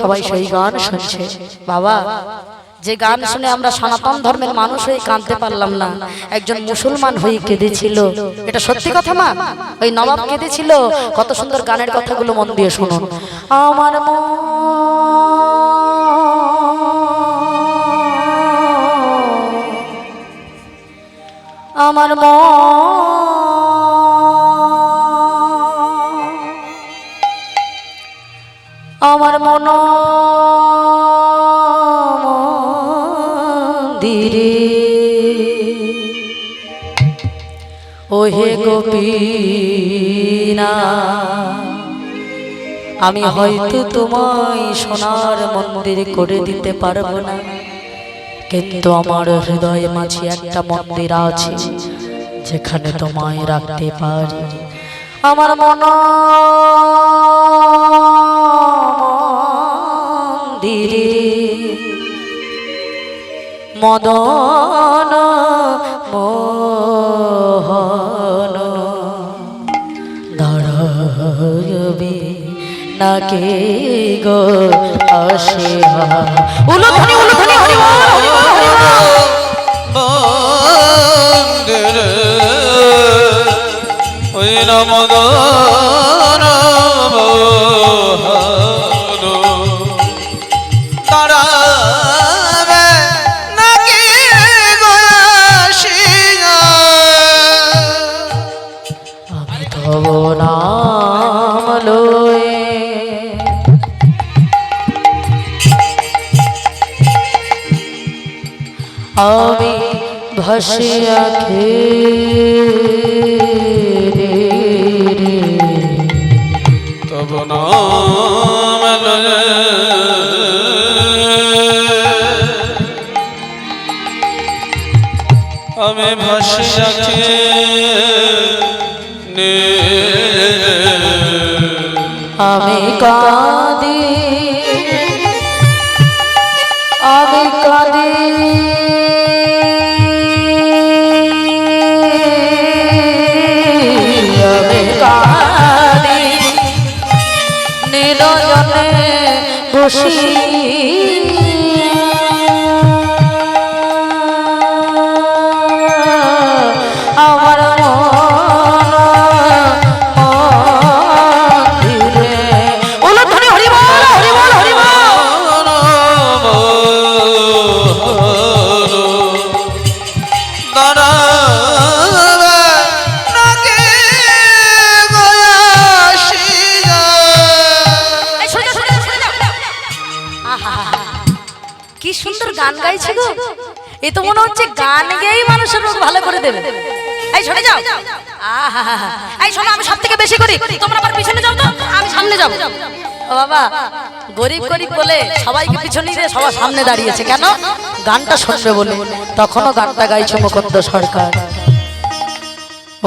সবাই সেই গান শুনছে। বাবা, যে গান শুনে আমরা সনাতন ধর্মের মানুষ হয়ে কাঁদতে পারলাম না, একজন মুসলমান হয়ে কেঁদেছিল। এটা সত্যি কথা মা? ওই নবাব কেঁদেছিল। কত সুন্দর গানের কথাগুলো মন দিয়ে শুনুন। আমার আমার আমার মন মন্দিরে ওহে গোপীনা, আমি হয়তো তোমায় সোনার মন্দির করে দিতে পারবো না, কিন্তু আমার হৃদয়ে মাঝে একটা মন্দির আছে যেখানে তোমায় রাখতে পারি। আমার মন মন্দিরে মদন মোহন দাঁড়াবে নাকে গো আসে। উলুধ্বনি উলুধ্বনি হরি বল হরি বল হরি বল। ওই মদন মোহন দাঁড়াবে নাকি গো আসিয়া। আমি তব নাম লয়ে আমি ভাসিয়া তব নাম লয়ে আমি ভাসিয়া আমি কাঁদি আমি কাঁদি আমি কাঁদি নীরজনে বসি আমার কি সুন্দর গান গাইছে গো। এ তো মনে হচ্ছে গান গেয়েই মানুষের রোগ ভালো করে দেবে। এই সরে যাও। এই শোনো, আমি সব থেকে বেশি করি, তোমরা আবার পিছনে যাও তো, আমি সামনে যাব। ও বাবা, গরিব গরিব বলে সবাইকে পিছনে দিয়ে সবার সামনে দাঁড়িয়েছে কেন? গানটা শুনবে বলে। তখনও গানটা গাইছে মুকুন্দ সরকার।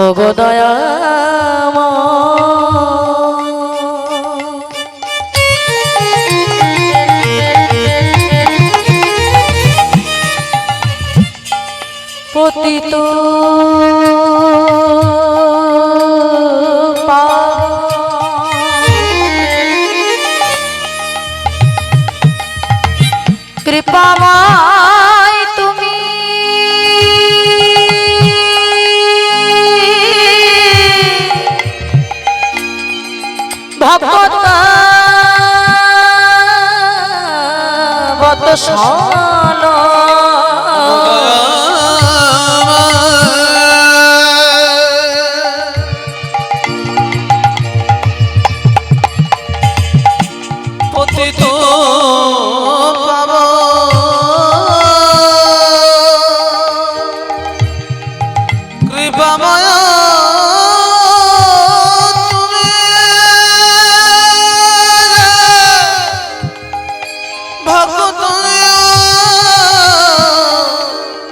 ও গো পতিত কৃপাময় তুমি, ভক্ত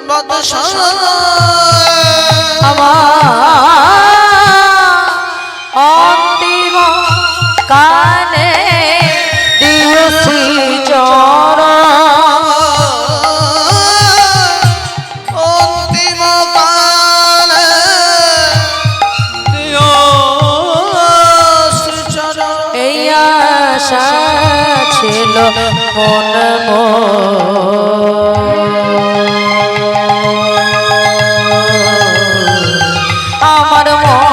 বৎসল অন্তিম কানে দিয়েছি আমার মন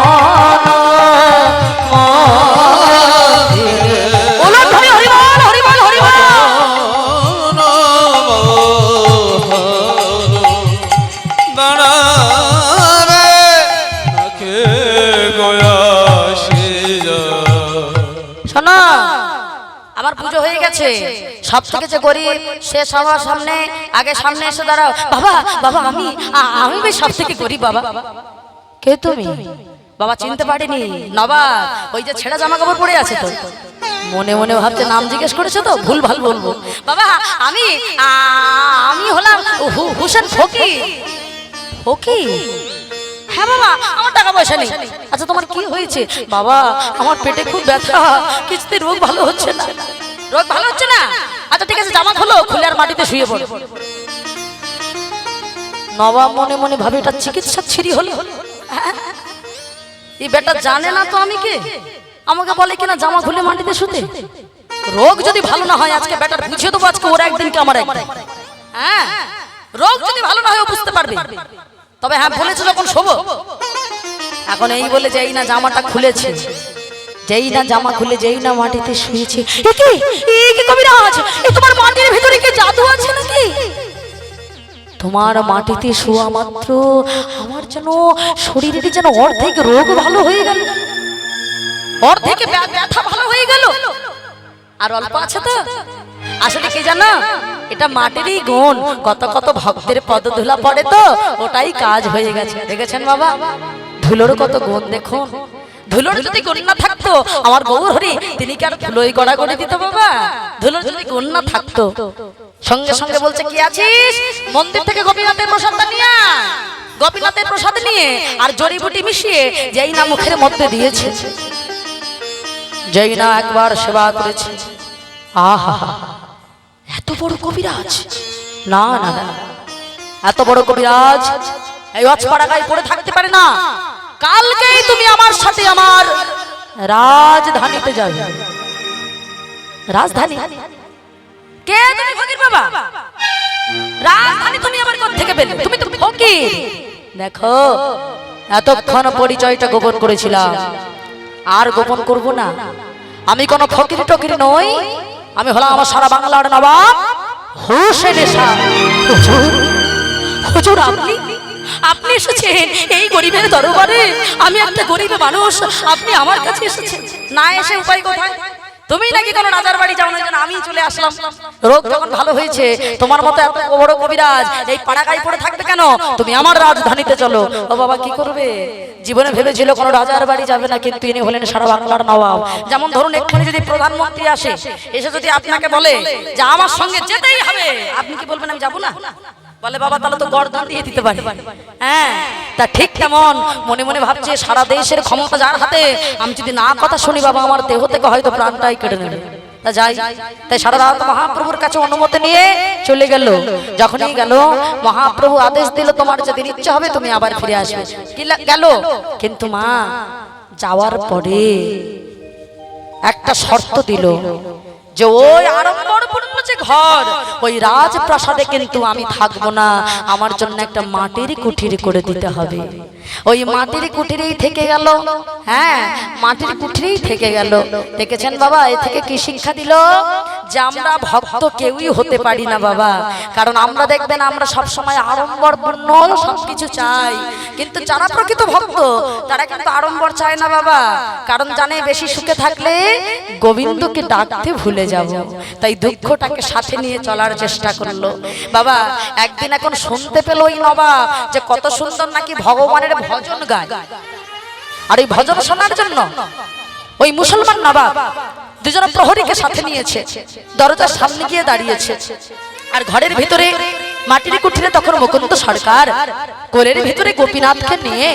হরি বল হরি বল হরি বল। দাঁড়াবে নাকে গয়া শোনো, আমার পুজো হয়ে গেছে, সব থেকে যে গরিব সে সবার সামনে আগে সামনে এসে দাঁড়াও। বাবা বাবা আমি বেশ সব থেকে গরিব। বাবা কে তুমি? বাবা চিনতে পারিনি। নবাব ওই যে ছেঁড়া জামা কাপড় পরে আছে তো, মনে মনে ভাবছে নাম জিজ্ঞেস করেছে তো ভুল ভাল বলবো। বাবা আমি হলাম হুসেন ফকির। ফকির? হ্যাঁ বাবা, আমার টাকা পয়সা নেই। আচ্ছা তোমার কি হয়েছে? বাবা আমার পেটে খুব ব্যথা, কিছুতে রোগ ভালো হচ্ছে না। রোগ ভালো হচ্ছে না? আচ্ছা ঠিক আছে, জামা খোলো, খুলে আর মাটিতে শুয়ে পড়ো। নবাব মনে মনে ভাবে এটা চিকিৎসা ছিরি হলো। এই বেটা জানে না তো আমি কে, আমাকে বলে কিনা জামা খুলে মাটিতে শুতে। রোগ যদি ভালো না হয় আজকে বেটার বুঝিয়ে দেবো, আজকে ওর একদিন কে আমার একদিন। হ্যাঁ, রোগ যদি ভালো না হয় বুঝতে পারবে। তবে হ্যাঁ বলেছে যখন শোবো, এখন এই বলে যেই না জামাটা খুলেছে, যেই না জামা খুলে যেই না মাটিতে শুয়েছে। কি কবিরাজ, তোমার মাটির ভিতরে কি জাদু আছে নাকি? তোমার মাটিতে শোয়া মাত্র আমার যেন শরীরের যেন অর্ধেক রোগ ভালো হয়ে গেল, অর্ধেক ব্যথা ভালো হয়ে গেল। আর অল্প আছে তো। আসলে কি জানো, এটা মাটিরই গুণ। কত কত ভক্তের পদধূলা পড়ে তো ওটাই কাজ হয়ে গেছে। দেখেছেন বাবা, ধুলোর কত গুণ দেখুন। ধুলোর যদি গুণ না থাকতো আমার গৌর হরি তিনি কি আর ধুলোই গড়া করে দিত বাবা? ধুলোর যদি গুণ না থাকতো। সঙ্গে সঙ্গে বলছে কি আছিস? মন্দির থেকে গোপীনাথের প্রসাদটা নিয়ে, গোপীনাথের প্রসাদ নিয়ে আর জড়িবুটি মিশিয়ে যেই না মুখের মধ্যে দিয়েছে, যেই না একবার সেবা করেছে, আহা এত বড় কবিরাজ! না না না, এত বড় কবিরাজ এই অজপাড়া গায়ে পড়ে থাকতে পারে না। কালকেই তুমি আমার সাথে আমার রাজধানীতে যাবে। রাজধানী? কে তুমি ফকির বাবা? রাজধানী তুমি আবার কোথা থেকে পেলে? তুমি তো ফকির। দেখো এতক্ষণ পরিচয়টা গোপন করেছিলাম, আর গোপন করব না। আমি কোনো ফকির টকির নই, আমি হলাম আমার সারা বাংলার নবাব হোসেন শাহ। হুজুর আপনি এসেছেন এই গরিবের দরবারে? আমি একটা গরিব মানুষ, আপনি আমার কাছে এসেছেন, না এসে উপায় কোথায়? তুমি নাকি কোনো রাজার বাড়ি যাও না, আমি চলে আসলাম। রোগ যখন ভালো হয়েছে, তোমার মতো এত বড় কবিরাজ এই পাড়া গায়ে পড়ে থাকবে কেন? তুমি আমার রাজধানীতে চলো। ও বাবা কি করবে? জীবনে ভেবেছিল কোনো রাজার বাড়ি যাবে না, কিন্তু ইনি হলেন সারা বাংলার নবাব। যেমন ধরুন এক্ষুনি যদি প্রধানমন্ত্রী আসে, এসে যদি আপনাকে বলে যে আমার সঙ্গে যেতেই হবে, আপনি কি বলবেন আমি যাবো না? বলে বাবা তাহলে তো গর্দান দিয়ে দিতে পারে। হ্যাঁ, তা ঠিক তেমন মনে মনে ভাবছে সারা দেশের ক্ষমতা যার হাতে, আমি যদি না কথা শুনি বাবা আমার দেহ থেকে হয়তো প্রাণটাই কেড়ে নেবে। তা যাই, তাই সারা রাত মহাপ্রভুর কাছে অনুমতি নিয়ে চলে গেল। যখনই গেল মহাপ্রভু আদেশ দিল তোমার যেদিন ইচ্ছা হবে তুমি আবার ফিরে আসবে। কি গেল, কিন্তু মা যাওয়ার পরে একটা শর্ত দিল যে ওই আড়ম্বরপূর্ণ যে ঘর, ওই রাজপ্রাসাদে কিন্তু আমি থাকবো না, আমার জন্য একটা মাটির কুঠির করে দিতে হবে। ওই মাটির কুঠিরেই থেকে গেল। হ্যাঁ, মাটির কুঠিরেই থেকে গেল। দেখেছেন বাবা, এ থেকে কি শিক্ষা দিল? যে আমরা ভক্ত কেউই হতে পারি না বাবা, কারণ আমরা দেখবেন আমরা সব সময় আড়ম্বরপূর্ণ সবকিছু চাই, কিন্তু যারা প্রকৃত ভক্ত তারা কিন্তু আড়ম্বর চায় না বাবা, কারণ জানে বেশি সুখে থাকলে গোবিন্দকে ডাকতে ভুলে যাব। তাই দুঃখটাকে সাথে নিয়ে চলার চেষ্টা করলো বাবা। একদিন এখন শুনতে পেল ওই নবাব যে কত সুন্দর নাকি ভগবানের ভজন গায়, আর এই ভজন শোনার জন্য ওই মুসলমান নবাব দুজন প্রহরীকে সাথে নিয়েছে, দরজার সামনে গিয়ে দাঁড়িয়েছে। আর ঘরের ভিতরে মাটির কুঠিরে তখন মুকুন্দ সরকার কোলের ভিতরে গোপীনাথকে নিয়ে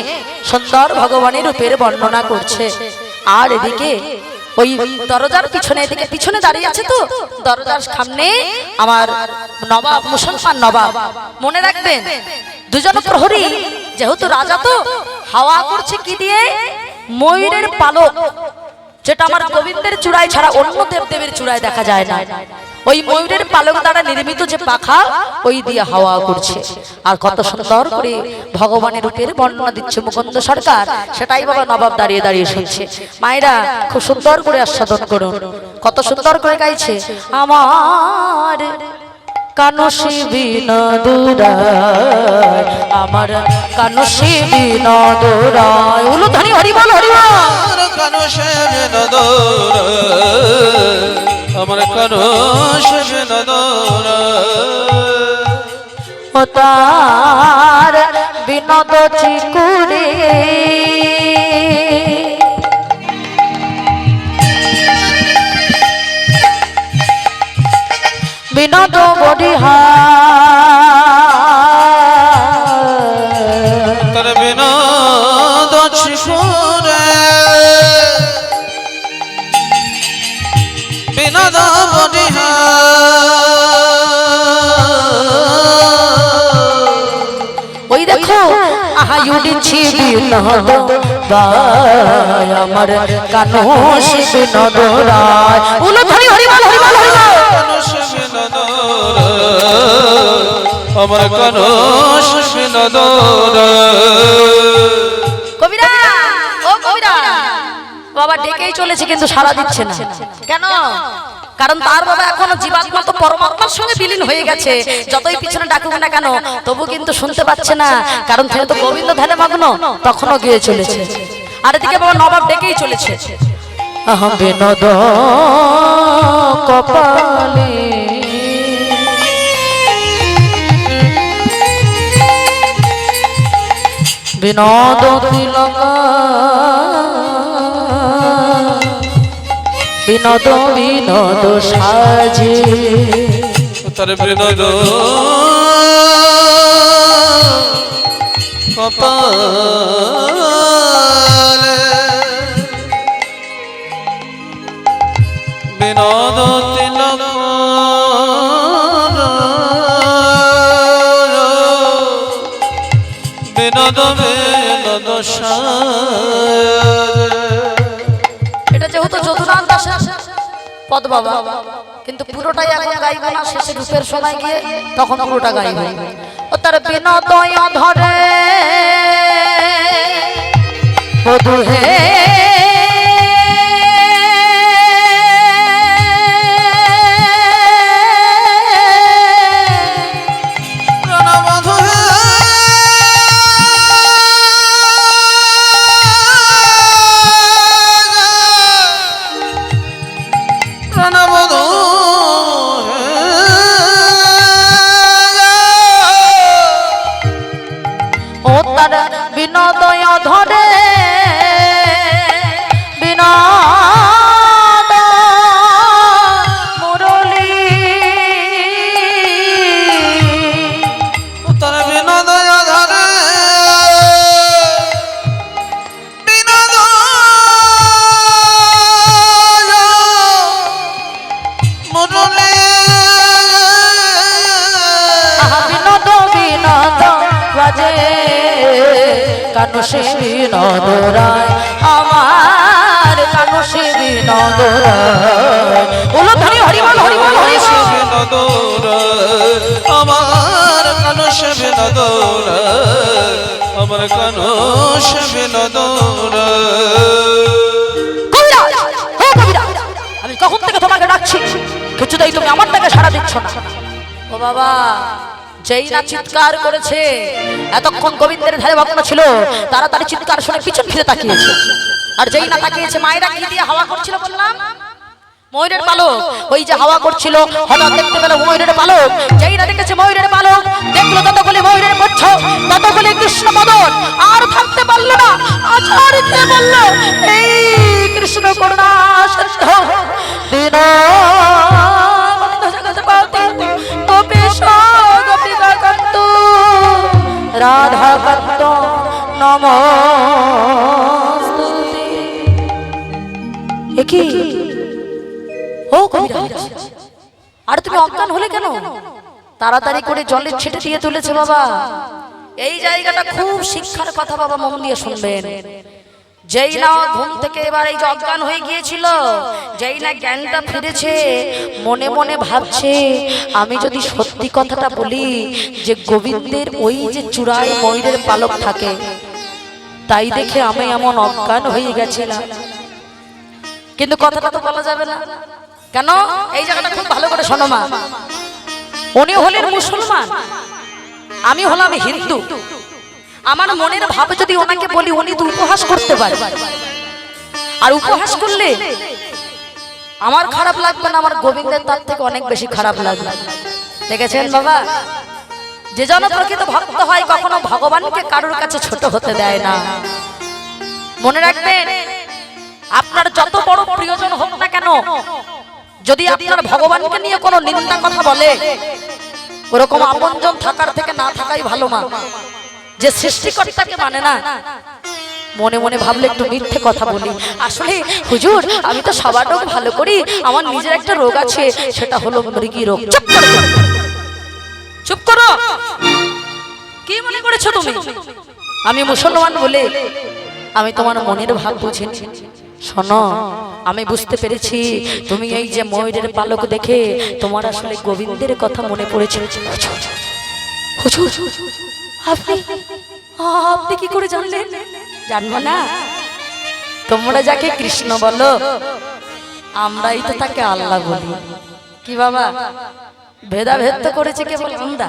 সুন্দর ভগবানের রূপের বর্ণনা করছে। আর এদিকে ওই দরজার পিছনে, এদিকে পিছনে দাঁড়িয়ে আছে তো দরজার সামনে আমার নবাব, মুসলমান নবাব। মনে রাখবেন দুজন প্রহরী যেহেতু রাজা তো হাওয়া করছে কি দিয়ে? ময়ূরের পালক, যেটা আমার গোবিন্দের চূড়ায় ছাড়া অন্য দেবদেবীর চূড়ায় দেখা যায় না। ওই ময়ূরের পালক দ্বারা নির্মিত যে পাখা ওই দিয়ে হাওয়া করছে। আর কত সুন্দর করে ভগবানের রূপের বর্ণনা দিচ্ছে মুকুন্দ সরকার, সেটাই বাবা নবাব দাঁড়িয়ে দাঁড়িয়ে শুনছে। মায়েরা খুব সুন্দর করে আস্বাদন করুন, কত সুন্দর করে গাইছে। আমার কানসি বিনোদরায়, আমার কানসি বিনোদরায়, উলুধ্বনি হরি বল হরি বল। কানসে বিনোদরায়, আমার কানসে বিনোদরায়, ও তার বিনোদ চিকুরে বিনোদ বডিহার, তার বিনোদ চিকুরে বিনোদ বডিহার। ওই দেখো আহা ইউডিছি বিনোদ রায়, আমার কানস বিনোদ রায়, উলুধ্বনি হরি বল হরি বল হরি বল। কানসে বিনোদরায়, আমার কানসে বিনোদরায়। কবিরা, ও কবিরা, বাবা ডেকেই চলেছে কিন্তু সাড়া দিচ্ছে না কেন? কারণ তার বাবা এখনো জীবাত্মা তো পরমাত্মার সঙ্গে বিলীন হয়ে গেছে। যতই পিছনে ডাকুক না কেন তবু কিন্তু শুনতে পাচ্ছে না, কারণ তিনি তো গোবিন্দ ধ্যানে মগ্ন, তখনও গিয়ে চলেছে। আর এদিকে বাবা নবাব ডেকেই চলেছে। আহা বিনোদ কপালে বিনোদ তিলক, বিনোদ বিনোদ সাজে, তার বিনোদ কপালে, বিনোদ তিলক, বিনোদ বিনোদ সাজে। এটা যেহেতু যদুনাথ দাসের পদ বাবা, কিন্তু পুরোটাই এখন গাইব না, শেষে রূপের সময় গিয়ে তখন পুরোটা গাইব। ও তার বিনোদয় ধরে বধু হে প্রাণবধূ হে, প্রাণবধূ হে, ও তার বিনোদয় ধরে বিনোদ মুরলী, তার বিনোদ ধরে বিনোদ মুরলী। আহা বিনোদ বিনোদ বাজে কানসে বিনোদ রায়, আমার কানসে বিনোদ রায়, উলুধ্বনি হরি বল হরি বল হরি বল। বিনোদরায়, আমার কানসে বিনোদরায়, আমার কানসে বিনোদরায়। কবিরাজ, ও কবিরাজ, আমি কখন থেকে তোমাকে ডাকছি, কিছুতেই তুমি আমার ডাকে সাড়া দিচ্ছ না। ও বাবা, যেই না চিৎকার করেছে, এতক্ষণ গোবিন্দের ধারে ভগ্ন ছিল, তাড়াতাড়ি চিৎকার শুনে পিছন ফিরে তাকিয়েছে। আর যেই না তাকিয়েছে, মায়েরা কি দিয়ে হাওয়া করছিল বললাম? ময়ূরের পালক, ওই যে হাওয়া করছিল, হঠাৎ দেখতে পেল ময়ূরের পালক। যেই না দেখেছে ময়ূরের পালক, দেখলো ততক্ষণে ময়ূরের পুচ্ছ, ততক্ষণে কৃষ্ণ মদন আর থাকতে পারল না। আচার কে বলল, এই কৃষ্ণ করুণা সত্য দিন গোপীশ গোপিকা কান্ত রাধা কান্ত নমস্তুতে। একি ও কবিরাজ, আর তুমি অজ্ঞান হলে কেন? তাড়াতাড়ি করে জলের ছিটে দিয়ে তুলেছে বাবা। এই জায়গাটা খুব শিক্ষার কথা বাবা, মন দিয়ে শুনবেন। যেই না ঘুম থেকে এবার এই যে অজ্ঞান হয়ে গিয়েছিল, যেই না জ্ঞানটা ফিরেছে, মনে মনে ভাবছে আমি যদি সত্যি কথাটা বলি যে গোবিন্দের ওই যে চূড়ায় ময়ূরের পালক থাকে, তাই দেখে আমি এমন অজ্ঞান হয়ে গেছিলাম। কিন্তু কথাটা তো বলা যাবে না, কেন? এই জায়গাটা খুব ভালো করে শোনো মা। উনি হলেন মুসলমান, আমি হলাম হিন্দু। আমার মনের ভাব যদি ওনাকে বলি, উনি তো উপহাস করতে পারে, আর উপহাস করলে আমার খারাপ লাগবে না, আমার গোবিন্দের তার থেকে অনেক বেশি খারাপ লাগবে। দেখেছেন বাবা, যে জন প্রকৃত ভক্ত হয় কখনো ভগবানকে কারোর কাছে ছোট হতে দেয় না। মনে রাখবেন, আপনার যত বড় প্রিয়জন হোক না কেন, যদি আপনার ভগবানকে নিয়ে কোনো নিন্দা কথা বলে, ওরকম আপনজন থাকার থেকে না থাকাই ভালো মা। যে সৃষ্টিকর্তাকে মানে না, মনে মনে ভাবলে একটু মিথ্যে কথা বলি। আসলে হুজুর, আমি তো সবার রোগ ভালো করি, আমার নিজের একটা রোগ আছে, সেটা হলো মৃগী রোগ। চুপ করো, চুপ করো। কি মনে করেছো তুমি আমি মুসলমান বলে আমি তোমার মনের ভাব বুঝি? শোনো, আমি বুঝতে পেরেছি তুমি এই যে ময়ূরের পালক দেখে তোমার আসলে গোবিন্দের কথা মনে পড়েছে। হুজুর, আপনি আপনি কি করে জানলেন? জানবো না? তোমরা যাকে কৃষ্ণ বলো, আমরাই তো তাকে আল্লাহ বলি। কি বাবা, ভেদাভেদ তো করেছে কেবল আমরা,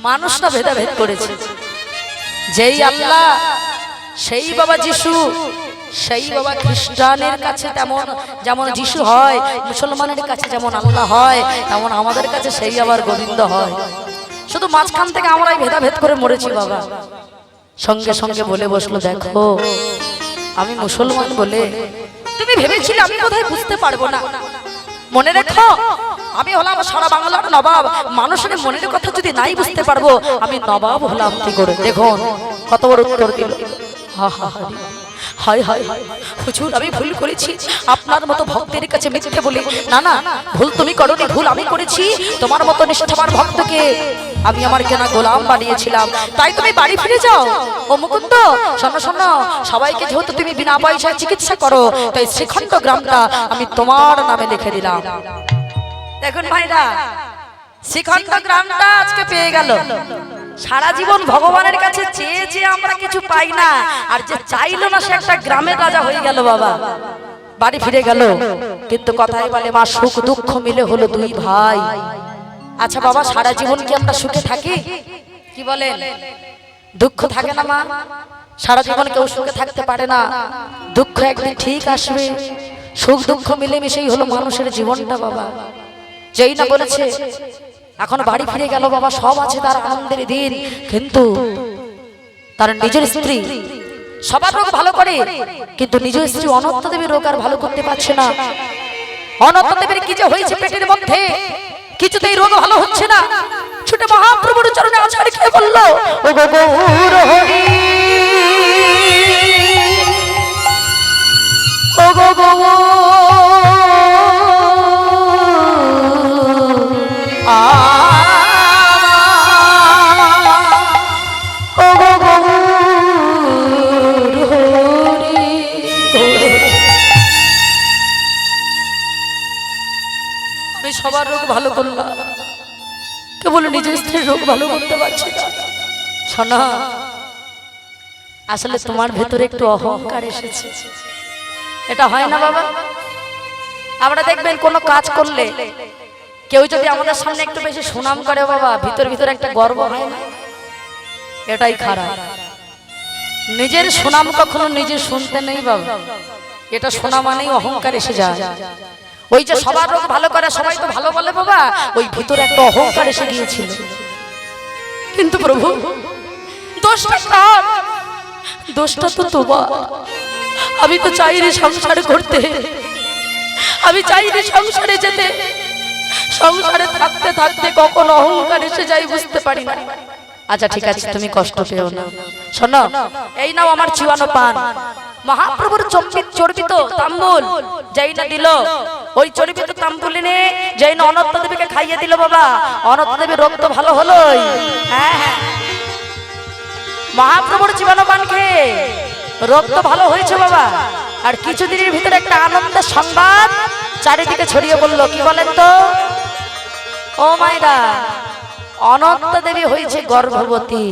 মানুষরা ভেদাভেদ করেছে। যেই আল্লাহ সেই বাবা যিশু, সেই বাবা খ্রিস্টানের কাছে তেমন যেমন যিশু হয়, মুসলমানের কাছে যেমন আল্লাহ হয়, তেমন আমাদের কাছে সেই আবার গোবিন্দ হয়। শুধু মাঝখান থেকে আমরাই ভেদাভেদ করে মরেছি বাবা। সঙ্গে সঙ্গে বলে বসলো, দেখো আমি মুসলমান বলে তুমি ভেবেছিলে আমি কোথায় বুঝতে পারবো না। মনে রেখো, আমি হলাম সারা বাংলার নবাব। মানুষের মনের কথা যদি নাই বুঝতে পারবো, আমি নবাব হলাম কি করে? দেখুন কত বড় উত্তর দিল। হায় হায় হুজুর, আমি ভুল করেছি, আপনার মতো ভক্তের কাছে মিথ্যে বলি। না না, ভুল তুমি করোনি, ভুল আমি করেছি। তোমার মতো নিষ্ঠবান ভক্তকে আমি আমার কেনা গোলাম বানিয়েছিলাম। তাই তুমি বাড়ি ফিরে যাও। ও মুকুন্দ, শোনো শোনো, সবাইকে যেহেতু তুমি বিনা পয়সায় চিকিৎসা করো, তাই শ্রীখণ্ড গ্রামটা আমি তোমার নামে লিখে দিলাম। দেখুন ভাইরা, শ্রীখণ্ড গ্রামটা আজকে পেয়ে গেল। সারা জীবন ভগবানের কাছে চেয়ে চেয়ে আমরা কিছু পাই না, আর যে চাইলো না সে একটা গ্রামের রাজা হয়ে গেল বাবা। বাড়ি ফিরে গেল, কিন্তু কথাই বলে মা, সুখ দুঃখ মিলে হলো দুই ভাই। আচ্ছা বাবা, সারা জীবন কি আমরা সুখে থাকি? কি বলেন? দুঃখ থাকে না মা? সারা জীবন কেউ সুখে থাকতে পারে না, দুঃখ একদিন ঠিক আসবে। সুখ দুঃখ মিলে মিশেই হলো মানুষের জীবনটা বাবা। যেই না বলেছে এখন বাড়ি ফিরে গেল বাবা, সব আছে তার আনন্দের দিন, কিন্তু তার নিজের স্ত্রী সবার রোগ ভালো করে, কিন্তু নিজের স্ত্রী অনন্ত দেবীর রোগ আর ভালো করতে পারছে না। অনন্ত দেবীর কি যে হয়েছে পেটের মধ্যে, কিছুতেই রোগ ভালো হচ্ছে না। ছুটে মহাপ্রভুর চরণে আছাড় খেয়ে বলল, ও গো গৌর হরি, ও গো গৌর সবার রোগ ভালো করলাম, কেবল নিজের স্ত্রীর রোগ ভালো করতে পারছি না। শোনা, আসলে তোমার ভেতরে একটু অহংকার এসেছে। এটা হয় না বাবা? আমরা দেখবেন কোনো কাজ করলে কেউ যদি আমাদের সামনে একটু বেশি সুনাম করে বাবা, ভিতর ভিতর একটা গর্ব হয় না? এটাই খারাপ। নিজের সুনাম কখনো নিজে শুনতে নেই বাবা, এটা শোনা মানেই অহংকার এসে যায়। ওই যে সবার রোগ ভালো করে, সবাই তো ভালো বলে বাবা, ওই ভিতরে একটা অহংকার এসে গিয়েছিল। কিন্তু প্রভু, দোষটা কার? দোষটা তো তোমার। আমি তো চাইনি সংসার করতে, আমি চাইনি সংসারে যেতে। সংসারে থাকতে থাকতে কখন অহংকার এসে যায় বুঝতে পারি না। আচ্ছা ঠিক আছে, তুমি কষ্ট পেও না। শোনো, এই নাও আমার চিবানো পান। মহাপ্রভুর চর্বিত তাম্বুল যেই না দিল, ওই চর্বিত তাম্বুল এনে যেই না অনন্ত দেবীকে খাইয়ে দিল বাবা, অনন্ত দেবীর রোগ তো ভালো হলোই। হ্যাঁ হ্যাঁ, মহাপ্রভুর চিবানো পান খেয়ে রোগ তো ভালো হয়েছে বাবা, আর কিছুদিনের ভিতরে একটা আনন্দের সংবাদ চারিদিকে ছড়িয়ে পড়লো। কি বলেন তো? ও মায়েরা, অনন্তা দেবী হয়েছে গর্ভবতী।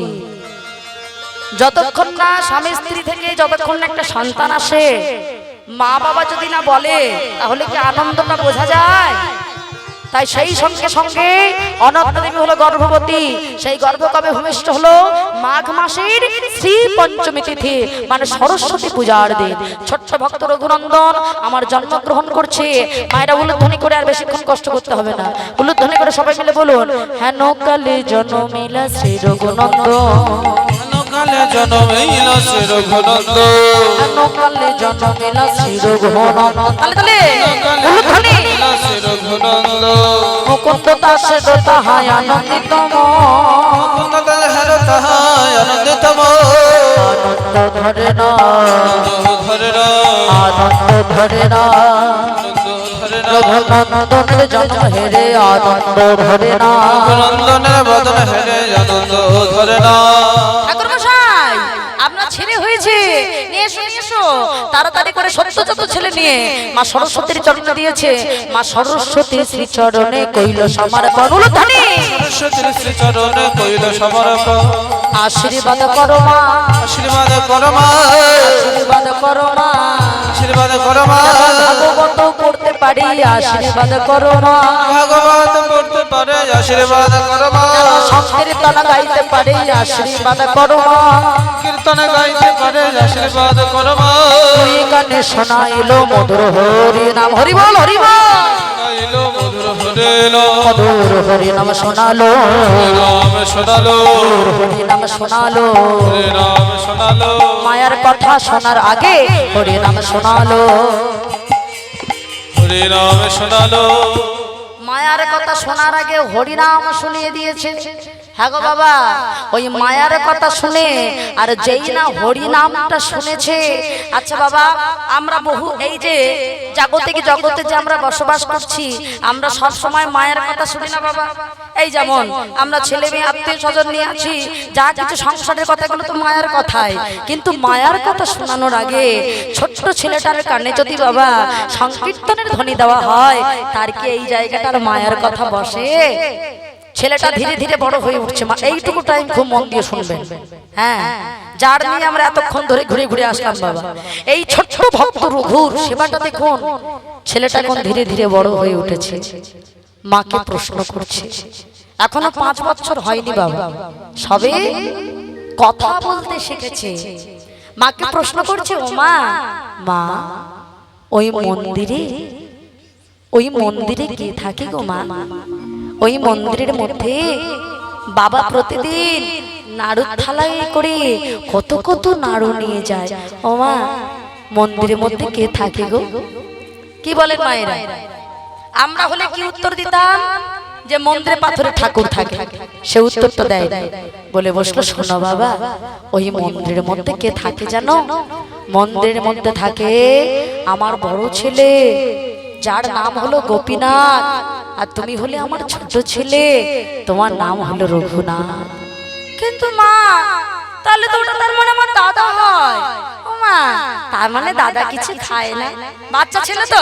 যতক্ষণ না স্বামী স্ত্রী থেকে যতক্ষণ না একটা সন্তান আসে, মা বাবা যদি না বলে তাহলে কি আনন্দটা বোঝা যায়? তাই সেই সঙ্গে সঙ্গে অনন্তা দেবী হলো গর্ভবতী। সেই গর্ভ কবে ভূমিষ্ঠ হলো? মাঘ মাসের শ্রী পঞ্চমী তিথি, মানে সরস্বতী পূজার দিন। ছোট্ট ভক্ত রঘুনন্দন আমার জন্মগ্রহণ করছে। মায়েরা উলুধ্বনি করে, আর বেশিক্ষণ কষ্ট করতে হবে না, উলুধ্বনি করে সবাই মিলে বলুন, হেন কালে জন্মিলা শ্রী রঘুনন্দন, কালে জন্মিল শ্রী রঘুনন্দন, হেন কালে জন্মিলা শ্রী রঘুনন্দন। তালে তালে উলুধ্বনি। শ্রী রঘুনন্দন মুকুন্দ দাসে তাহায় আনন্দিত মুকুন্দ হের তাহায় আনন্দিতম, আনন্দ ধরে না, ধরে না, আনন্দ ধরে না, ধরে না, রঘুনন্দনের জন্ম হেরে আনন্দ ধরে না। রঘুনন্দনের বদন হেরে আনন্দ ধরে না। ঠাকুর মশাই, আপনার ছেলে হয়েছে, নিয়ে এসো নিয়ে এসো, তাড়াতাড়ি করে সত্যজাত ছেলে নিয়ে মা সরস্বতীর চরণে দিয়েছে। মা সরস্বতী শ্রী চরণে কইল সমর্পণ। উলুধ্বনি। সরস্বতীর শ্রী চরণে কইল সমর্পণ। আশীর্বাদ করো মা, আশীর্বাদ করো মা, আশীর্বাদ করো মা, আশীর্বাদ করো মা, ভাগবত পড়তে পারি আশীর্বাদ করো মা, ভাগবত পড়তে পারে আশীর্বাদ করো মা, সংকীর্তন গাইতে পারি আশীর্বাদ করো মা, কীর্তন গাইতে পারে আশীর্বাদ করো মা, তুই কানে শোনাইলো মধুর হরি নাম। হরি বল হরি বল। গাইলো মধুর হরিলো, মধুর হরি নাম শোনালো, রাম শোনালো, হরি নাম শোনালো, রাম শোনালো, মায়ার কথা শোনার আগে হরি নাম শোনালো, হরি রাম শোনালো। মায়ার কথা শোনার আগে হরিনাম শুনিয়ে দিয়েছে। হ্যাঁ গো বাবা, ওই মায়ার কথা শুনে আর যেই না হরিনামটা শুনেছে। আচ্ছা বাবা, আমরা বহু এই যে জাগতিক জগতে যে আমরা বসবাস করছি, আমরা সব সময় মায়ের কথা শুনি না বাবা। এই যেমন আমরা ছেলে মেয়ে আত্মীয় স্বজন নিয়ে আছি, যা কিছু সংসারের কথাগুলো তো মায়ের কথাই, কিন্তু মায়ার কথা শোনানোর আগে ছোট্ট ছেলেটার কানে যদি বাবা সংকীর্তনের ধ্বনি দেওয়া হয়, তার কি এই জায়গাটার মায়ের কথা বসে? ছেলেটা ধীরে ধীরে বড় হয়ে উঠছে, মা এইটুকু টাইম খুব মন দিয়ে শুনবেন। হ্যাঁ, যার নিয়ে আমরা এতক্ষণ ধরে ঘুরে ঘুরে আসলাম বাবা, এই ছোট্ট ভক্ত রঘুর সেবাটা দেখুন। ছেলেটা এখন ধীরে ধীরে বড় হয়ে উঠেছে, মাকে প্রশ্ন করছে। এখনো 5 বছর হয়নি বাবা, সবে কথা বলতে শিখেছে। মাকে প্রশ্ন করছে, ও মা, মা ওই মন্দিরে কে থাকে গো মা? ওই মন্দিরের মধ্যে বাবা প্রতিদিন নাড়ুর থালায় করে কত কত নাড়ু নিয়ে যায়। ও মা, মন্দিরের মধ্যে কে থাকে গো? কি বলেন মায়েরা? আমরা হলে কি উত্তর দিতাম? যে মন্দিরে পাথরে ঠাকুর থাকে। সে উত্তর তো দেয় না, বলে বসলো, শোনো বাবা, ওই মন্দিরের মধ্যে কে থাকে জানো? মন্দিরের মধ্যে থাকে আমার বড় ছেলে, যার নাম হলো গোপীনাথ, আর তুমি হলে আমার ছোট ছেলে, তোমার নাম হলো রঘুনাথ। কিন্তু মা, তাহলে তো ওটা তার মানে আমার দাদা হয়। ও মা, তার মানে দাদা কিছু খায় না? বাচ্চা ছেলে তো,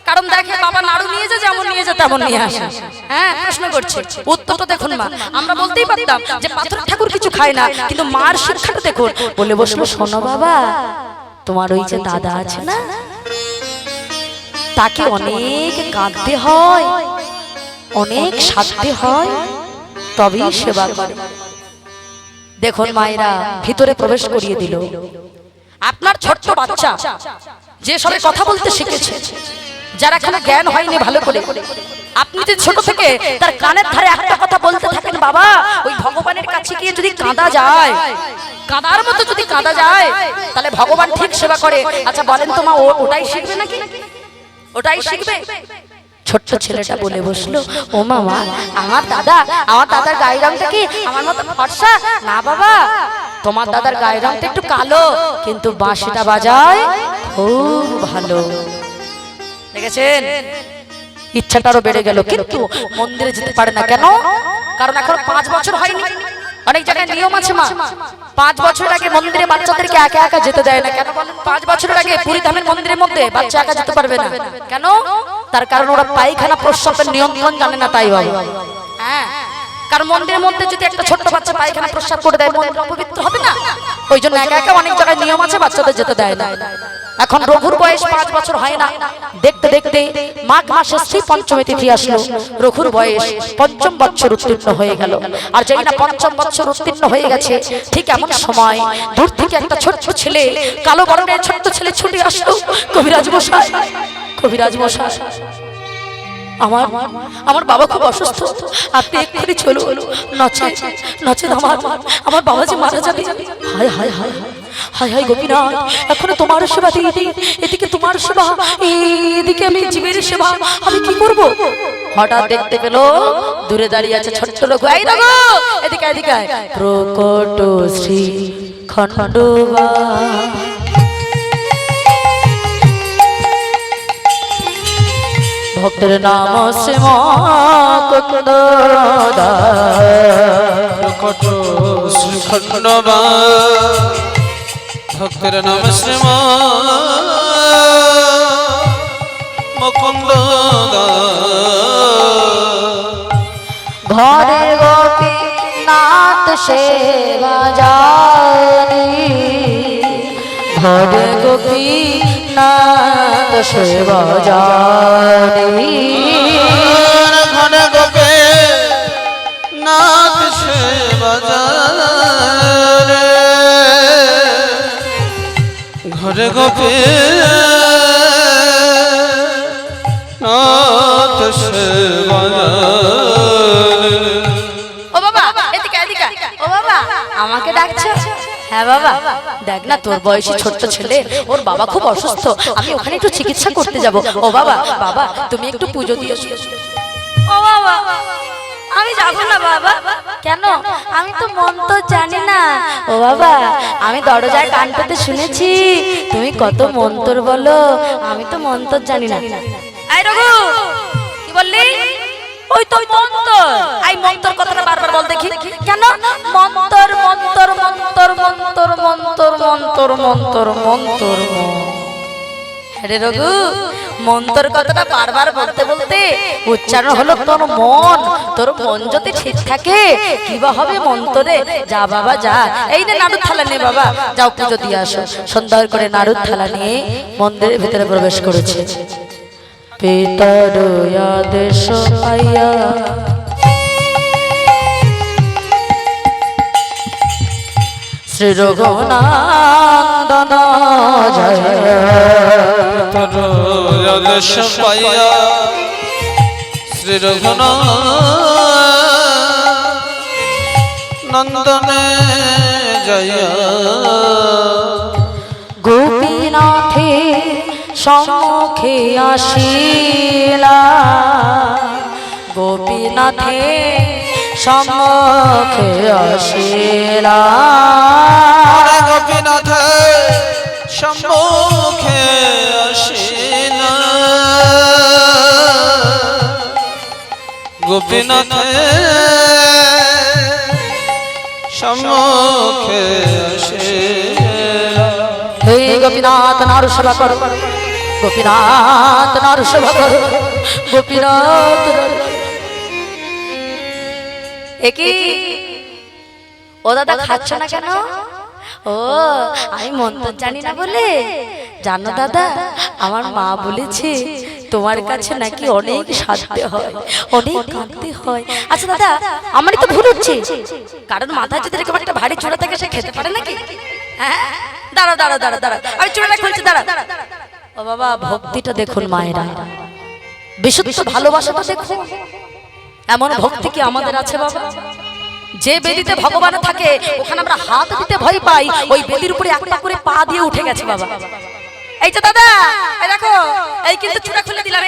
কারণ দেখে বাবা নাড়ু নিয়ে যায়, যেমন নিয়ে যায় তেমন নিয়ে আসে। হ্যাঁ, প্রশ্ন করছে, উত্তরটা দেখুন মা। আমরা বলতেই পারতাম যে পাথর ঠাকুর কিছু খায় না, কিন্তু মার শিক্ষাটা দেখুন। বলে বসলো, শোনো বাবা, তোমার ওই যে দাদা আছে না, তাকে অনেক কাঁদতে হয়, অনেক সাধতে হয়, তবেই সেবা করে। দেখুন মায়েরা, ভিতরে প্রবেশ করিয়ে দিল। আপনার ছোট্ট বাচ্চা যে সবে কথা বলতে শিখেছে, যার এখনো জ্ঞান হয়নি ভালো করে, আপনি যদি ছোট থেকে তার কানের ধারে একটা কথা বলতে থাকেন, বাবা ওই ভগবানের কাছে গিয়ে যদি কাঁদা যায়, কাঁদার মতো যদি কাঁদা যায়, তাহলে ভগবান ঠিক সেবা করে। আচ্ছা বলেন তো মা, ওটাই শিখবে নাকি? ওটাই শিখবে? ছোট্ট ছেলেটা বলে বসলো, ও মামা, আমার দাদার গায়ের রংটা কি আমার মতো ফর্সা? না বাবা, তোমার দাদার গায়ের রংটা একটু কালো, কিন্তু বাঁশিটা বাজায় খুব ভালো। দেখেছেন, ইচ্ছাটারও বেড়ে গেল, কিন্তু মন্দিরে যেতে পারে না। কেন? কারণ এখন 5 বছর হয়নি। অনেক জায়গায় নিয়ম আছে মা, 5 বছর আগে মন্দিরে বাচ্চাদেরকে একা একা যেতে দেয় না। কেন বলেন? 5 বছরের আগে পুরী ধামের মন্দিরের মধ্যে বাচ্চা একা যেতে পারবে না। কেন? তার কারণ ওরা পায়খানা প্রস্রাবের নিয়ন্ত্রণ জানে না, তাই বাবা। হ্যাঁ, কারণ মন্দিরের মধ্যে যদি একটা ছোট্ট বাচ্চা পায়খানা প্রস্রাব করে দেয় মন্দির অপবিত্র হবে না। ওই জন্য একা একা অনেক জায়গায় নিয়ম আছে, বাচ্চাদের যেতে দেয় না। এখন রঘুর বয়স 5 বছর হয় না, দেখতে দেখতে মাঘ মাসে শ্রী পঞ্চমী তিথি আসলো, রঘুর বয়স 5ম বছর উত্তীর্ণ হয়ে গেল। আর যেই না 5ম বছর উত্তীর্ণ হয়ে গেছে, ঠিক এমন সময় দূর থেকে একটা ছোট্ট ছেলে, কালো বর্ণের ছোট্ট ছেলে ছুটে আসলো। কবিরাজ মশাই, কবিরাজ মশাই, আমার বাবা খুব অসুস্থ, আপনি এক্ষুনি চলুন, নচেত আমার বাবা যে মারা যাবে। হায় হায় হায় হায় হায় গোপীনাথ, এখনো তোমার সেবা দিয়ে দিই, এদিকে তোমার সেবা, এদিকে আমি জীবের সেবা, আমি কি করব? হঠাৎ দেখতে পেল দূরে দাঁড়িয়ে আছে ছোট্ট রঘু। এই রঘু, এদিকে এদিকে আয়। প্রকট শ্রী খণ্ডবা ভক্তের নাম শ্রীম কুন্দ প্রকট শ্রীখণ্ডবা ভক্তের নাম শ্রীম মুকুন্দ ঘরে গোপীনাথ সেবা জানি, ঘরে গোপীনাথ সেবা জানি, ঘরে গোপে নাথ সেবা জানি, ঘরে গোপে নাথ সেবা জানি। ও বাবা, এদিকে এদিকে। ও বাবা, আমাকে ডাকছো? হ্যাঁ বাবা, দেখ না তোর বয়সী ছোট্ট ছেলে, ওর বাবা খুব অসুস্থ, আমি ওখানে একটু চিকিৎসা করতে যাব। ও বাবা, বাবা তুমি একটু পুজো দিয়ে এসো। ও বাবা, আমি যাব না বাবা। কেন? আমি তো মন্ত্র জানি না। ও বাবা, আমি দরজায় কান পেতে শুনেছি তুমি কত মন্ত্র বলো, আমি তো মন্ত্র জানি না। এই রঘু, কি বললি? ওই তো মন্ত্র, এই মন্ত্র কথাটা বারবার বল দেখি। কেন? মন্ত্র মন্ত্র মন্ত্র মন্ত্র মন্ত্র মন্ত্র মন্ত্র মন্ত্র। আরে রঘু, মন্ত্র কথাটা বারবার বলতে বলতে উচ্চারণ হলো তোর মন। তোর মন যদি ঠিক থাকে কিবা হবে মন্ত্রে। যা বাবা যা, এই নে নাড়ুর থালা নে বাবা, যাও পুজো দিয়ে আসো। সুন্দর করে নাড়ুর থালা নিয়ে মন্দিরের ভিতরে প্রবেশ করেছে। পিতার আদেশ পাইয়া শ্রী রঘুনন্দন জয়, আদেশ পাইয়া শ্রী রঘুনন্দনে জয়া, গোপীনাথে সম্মুখে আসিলা, গোপীনাথে সম্মুখে আসিলা, গোপীনাথ সম্মুখে আসিলা, গোপীনাথ সম্মুখে আসিলা। হে গোপীনাথ নারু সেবা করো, গোপীনাথ নারু সেবা করো, গোপীনাথ। একি ও দাদা খাচ্ছ না কেন? ও আমি মন্ত্র জানি না বলে? জানো দাদা, আমার মা বলেছে তোমার কাছে নাকি অনেক সাধতে হয়, অনেক কাঁদতে হয়। আচ্ছা দাদা, আমারই তো ভুল হচ্ছে, কারণ মাথায় যদি এরকম একটা ভারী চূড়া থাকে সে খেতে পারে নাকি? হ্যাঁ, দাঁড়া দাঁড়া দাঁড়া দাঁড়া, আমি চূড়াটা খুলছি, দাঁড়া। ও বাবা, ভক্তিটা দেখুন মায়েরা, বিশুদ্ধ ভালোবাসাটা দেখুন। এমন ভক্তি কি আমাদের আছে বাবা? যে বেদিতে ভগবান থাকে ওখানে আমরা হাত দিতে ভয় পাই, ওই বেদির উপরে একটা করে পা দিয়ে উঠে গেছে বাবা। এই যে দাদা, এই দেখো, এই কিন্তু চূড়া খুলে দিলাম,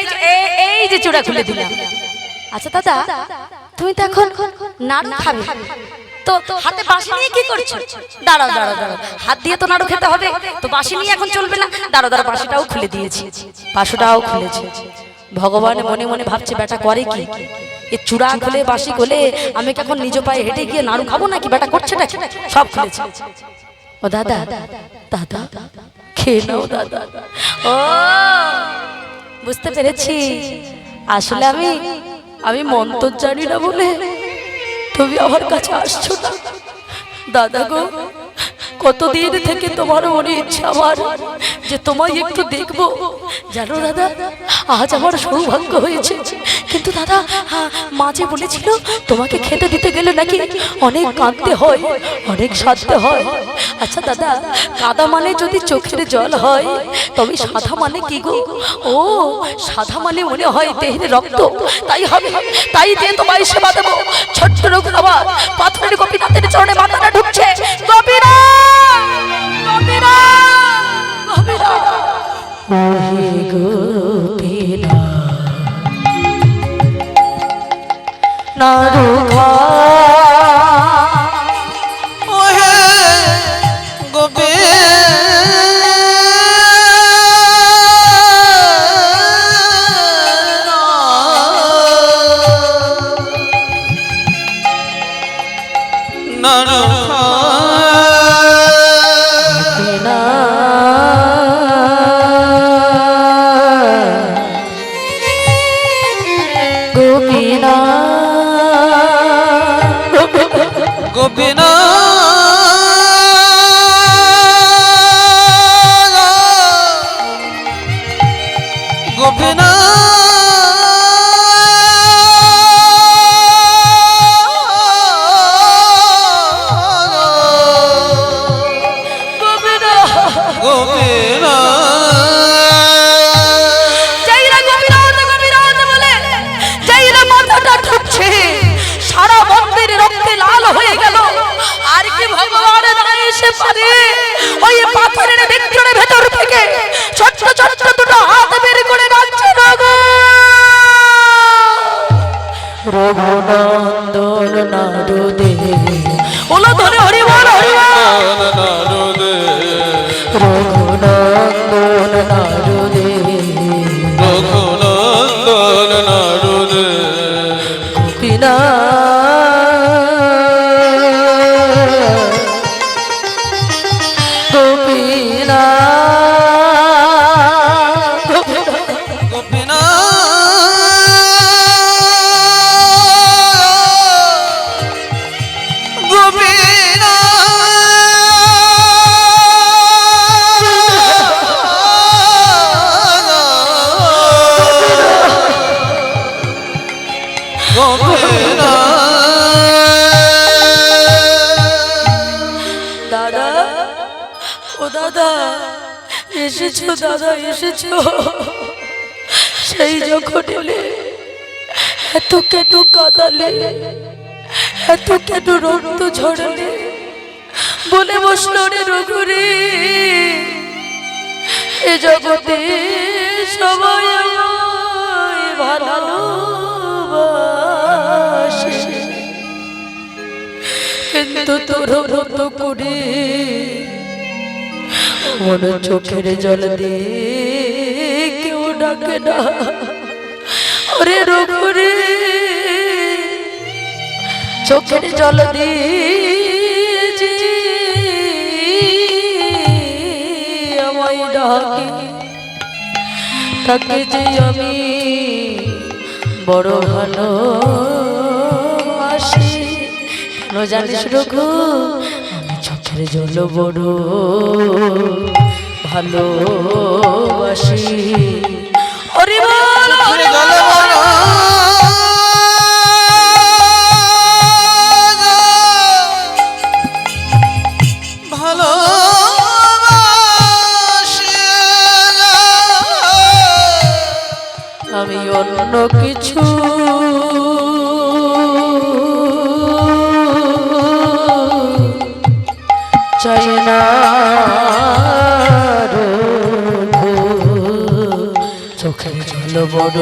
এই যে চূড়া খুলে দিলাম। আচ্ছা দাদা, তুমি তো এখন নাড়ু খাবে, তো হাতে বাঁশি নিয়ে কি করছো? দাঁড়াও দাঁড়াও দাঁড়াও, হাত দিয়ে তো নাড়ু খেতে হবে, তো বাঁশি নিয়ে এখন চলবে না। দাঁড়াও দাঁড়াও, বাঁশিটাও খুলে দিয়েছি, বাঁশিটাও খুলেছে। ভগবান মনে মনে ভাবছে বেটা করে কি, এ চূড়া খুলে বাসি খুলে আমি কি এখন নিজ পায়ে হেঁটে গিয়ে নাড়ু খাবো নাকি? বেটা করছেটা কি? সব খুলেছে। ও দাদা, দাদা খেয়ে নাও দাদা। ও বুঝতে পেরেছি, আসলে আমি মন্ত্র জানি না বলে তুমি আমার কাছে আসছো না। দাদা গো, কতদিন থেকে তোমার মনে ইচ্ছা আমার যে তোমায় একটু দেখবো। জানো দাদা, আজ আমার সৌভাগ্য হয়েছে। কিন্তু দাদা, মাঝে বলেছিল তোমাকে খেতে দিতে গেলে নাকি অনেক কাঁদতে হয়, অনেক সাধতে হয়। আচ্ছা দাদা, কাদা মানে যদি চোখের জল হয়, তবে সাদা মানে কি গো? ও সাদা মানে মনে হয় দেহের রক্ত। তাই হবে, তাই দিয়ে তোমায় সেবা দেবো। ছোট্ট রোগ আবার পাথরের গোপীনাথের চরণে মাথাটা ঢুকছে। গোপীনাথ, গোপীনাথ, গোপীনাথ, ওহে গোপীনাথ, নারুঘা ওহে রঘুনন্দন নারদে ওলা ধরে হরি বল, হরি বল। রঘুনন্দন নারদে, রঘুনন্দন নারদে, গোপীনাথ, গোপীনাথ, দাদা, ও দাদা এসেছো, দাদা এসেছো। সেই যখন এলে এত কেন কাঁদালে, এত কেন রক্ত ঝরালে, বলে বসলো রে রঘুরে, এ জগতে সবাই আমায় ভালোবাসে, কিন্তু তোর মতো করে মন চোখের জল দিয়ে কেউ ডাকে না। ওরে রঘুরে, চোখের জল দিয়ে আমায় ডাকে, তাকে যে আমি বড় ভালোবাসি। কেন জানিস রঘু, আমি চোখের জল বড় ভালোবাসি। হরি বল, হরি বল। আমি অন্য কিছু চাই না, চোখের জল বড়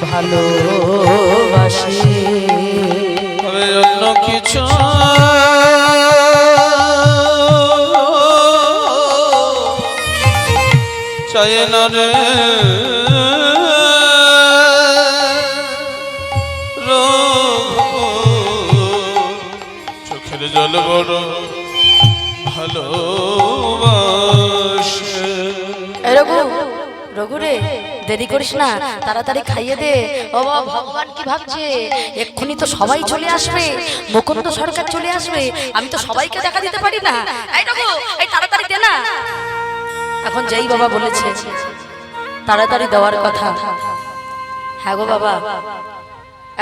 ভালোবাসি। আমি অন্য কিছু চাই না রে, চোখের জল বড় ভালোবাসে। রঘু, রঘু রে, দেরি করিস না, তাড়াতাড়ি খাইয়ে দে। ও বাবা, ভগবান কি ভাবছে, এক্ষুনি তো সবাই চলে আসবে, মুকুন্দ সরকার চলে আসবে, আমি তো সবাইকে দেখা দিতে পারি না। এই রঘু, এই তাড়াতাড়ি দে না। এখন যেই বাবা বলেছে তাড়াতাড়ি দেওয়ার কথা, হ্যাঁ গো বাবা,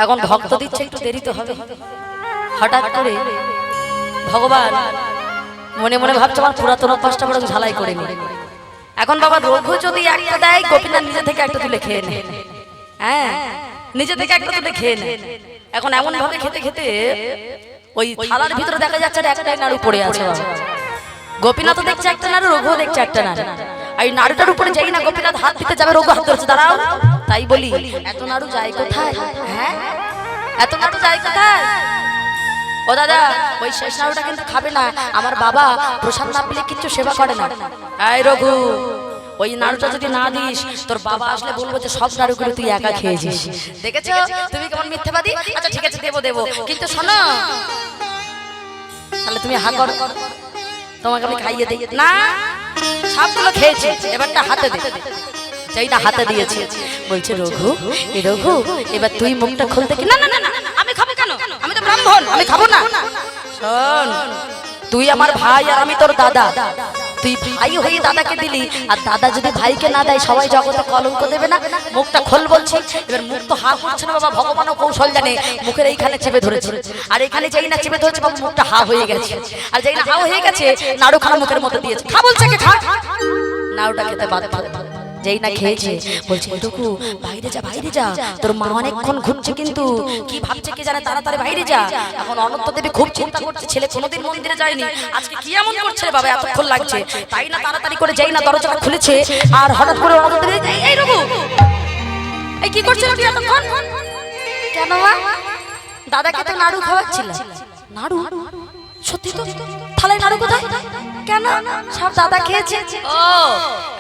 এখন ভক্ত দিচ্ছে, একটু দেরি তো হবে। হঠাৎ করে ভগবান মনে মনে ভাবছে আমার পুরাতন অভ্যাসটা বরং ঝালাই করে নি। এখন বাবা রঘু যদি একটা দেয়, গোপীনাথ নিজে থেকে একটা তুলে খেয়ে নেয়। হ্যাঁ, নিজে থেকে একটা তুলে খেয়ে নেয়। এখন এমন ভাবে খেতে খেতে ওই থালার ভিতরে দেখা যাচ্ছে একটাই নাড়ু পড়ে আছে। বাবা গোপীনাথ দেখছে একটা নাড়ু, রঘু দেখছে একটা নাড়ু। এই নাড়ুটার উপরে যাই না গোপীনাথ হাত দিতে যাবে, রঘু হাত ধরেছে, দাঁড়াও। তাই বলি এত নাড়ু যায় কোথায়? হ্যাঁ, এত নাড়ু যায় কোথায়? ও দাদা, ওই শেষ নাড়ুটা কিন্তু খাবে না, আমার বাবা প্রসাদ না পেলে কিচ্ছু সেবা করে না। এই রঘু, ওই নাড়ুটা যদি না দিস, তোর বাবা আসলে বলবো যে সব নাড়ুগুলো তুই একা খেয়েছিস। দেখেছো তুমি কেমন মিথ্যাবাদী? আচ্ছা ঠিক আছে, দেবো দেবো, কিন্তু শোনো, তাহলে তুমি হা করো, তোমাকে আমি খাইয়ে দিই না। সবগুলো খেয়েছি, এবারটা হাতে দে। যাই না হাতে দিয়েছে, বলছে রঘু, এ রঘু, এবার তুই মুখটা খুলতে কি? না না না না, আমি খাবো কেন? আমি তো ব্রাহ্মণ, আমি খাবো না। শোন, তুই আমার ভাই আর আমি তোর দাদা, তুই ভাই হয়ে দাদাকে দিলি, আর দাদা যদি ভাইকে না দেয় সবাই জগতে কলঙ্ক দেবে না? মুখটা খোল বলছি। এবার মুখ তো হা করছে না বাবা, ভগবানও কৌশল জানে, মুখের এইখানে চেপে ধরেছে, আর এখানে যেই না চেপে ধরেছে বাবা, মুখটা হা হয়ে গেছে, আর যেই না হা হয়ে গেছে নাড়ু খানা মুখের মধ্যে দিয়েছে। খা বলছে, কে খা, নাড়ুটা খেতে বাধ্য। যেই না খেয়েছে বলছে, এটুকু বাইরে যা, বাইরে যা, তোর মা অনেকক্ষণ ঘুরছে, কিন্তু কি ভাবছে কে জানে, তাড়াতাড়ি বাইরে যা। এখন অনন্ত দেবী খুব চিন্তা করছে, ছেলে কোনোদিন মন্দিরে যায়নি, আজকে কি এমন করছে রে বাবা, এতক্ষণ লাগছে। তাই না তাড়াতাড়ি করে যেই না দরজাটা খুলেছে, আর হঠাৎ করে অনন্ত দেবী, এই রঘু, এই কি করছিস তুই এতক্ষণ? কেন মা? দাদাকে তো নাড়ু খাওয়াচ্ছিল। নাড়ু? সত্যি তো, থালায় নাড়ু কোথায়? কেন? সব দাদা খেয়েছে। ও,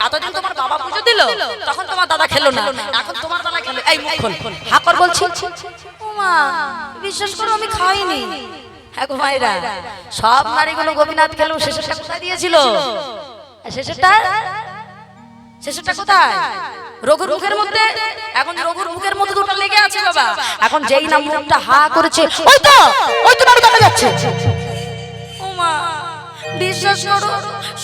এতদিন তোমার বাবা পুজো দিল, তখন তোমার দাদা খেলো না, এখন তোমার দাদা খেলো। এই মুখ খোল, হাকর বলছি। ও মা, বিশ্বাস করো আমি খাইনি। হ্যাঁ গো মায়েরা, সব নারীগুলো গোপীনাথ খেলো, শেষেরটা কোথায় দিয়েছিল? শেষেরটা, শেষেরটা কোথায়? রঘুর মুখের মধ্যে। এখন রঘুর মুখের মধ্যে দুটো লেগে আছে বাবা। এখন যেই না মুখটা হা করেছে, ওই তো, ওই তো নাড়ু দেখা যাচ্ছে। ও মা, বিশ্বাস করো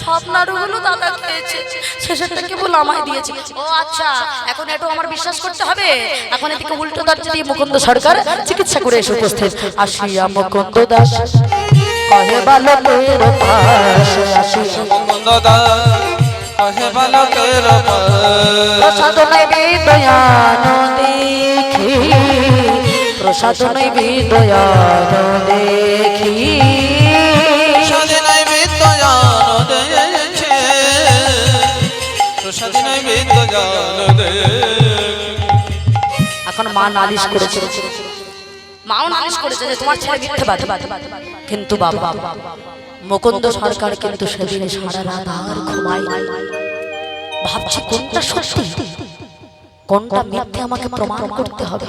সব নাড়ুগুলো দাদা খেয়েছে, শেষেরটা কেবল আমায় দিয়েছে। ও আচ্ছা, এখন এটা আমার বিশ্বাস করতে হবে। এখন এদিকে উল্টো দরজা দিয়ে মুকুন্দ সরকার চিকিৎসা করে এসে উপস্থিত। আসিয়া মুকুন্দ দাস কহে বালকের পাশে, আসিয়া মুকুন্দ দাস কহে বালকের পাশে। প্রসাদ নৈবেদয়ান দেখি, প্রসাদ নৈবেদয়ান দেখি, এখন মা নালিশ করেছে, মাও নালিশ করেছে যে তোমার ছেলে মিথ্যাবাদী। কিন্তু বাবা মুকুন্দ সরকার কিন্তু সেদিন সারা রাত আর ঘুমায় নাই, ভাবছে কোনটা সত্যি কোনটা মিথ্যে, আমাকে প্রমাণ করতে হবে।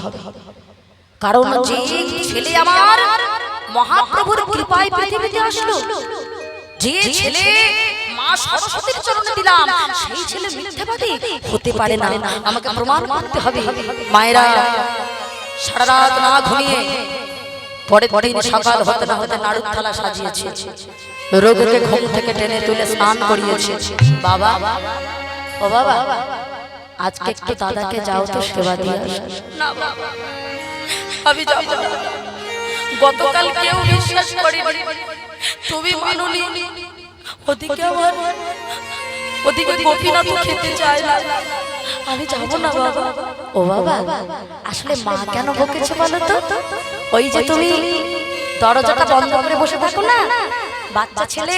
কারণ যে ছেলে আমার মহাপ্রভুর কৃপায় পৃথিবীতে আসলো, যে ছেলে মা সরস্বতীর চরণে দিলাম, সেই ছেলে মিথ্যাবাদী হতে পারে না, আমাকে প্রমাণ করতে হবে। মায়েরা সারা রাত না ঘুমিয়ে পরের দিন সকাল হতে না হতে নাড়ুর থালা সাজিয়েছে, রঘুকে ঘুম থেকে টেনে তুলে স্নান করিয়েছে। বাবা, ও বাবা, আজকে একটু দাদাকে যাও তো সেবা দিয়ে আসো। না বাবা, আমি যাব না, গতকাল কেউ বিশ্বাস করেনি, তুমি মানোনি, ওদিকে আমার, ওদিকে গোপীনাথ খেতে চায় না, আমি যাব না বাবা। ও বাবা, আসলে মা কেন বকেছে বলো তো? ওই যে তুমি দরজাটা বন্ধ করে বসে থাকো না, বাচ্চা ছেলে,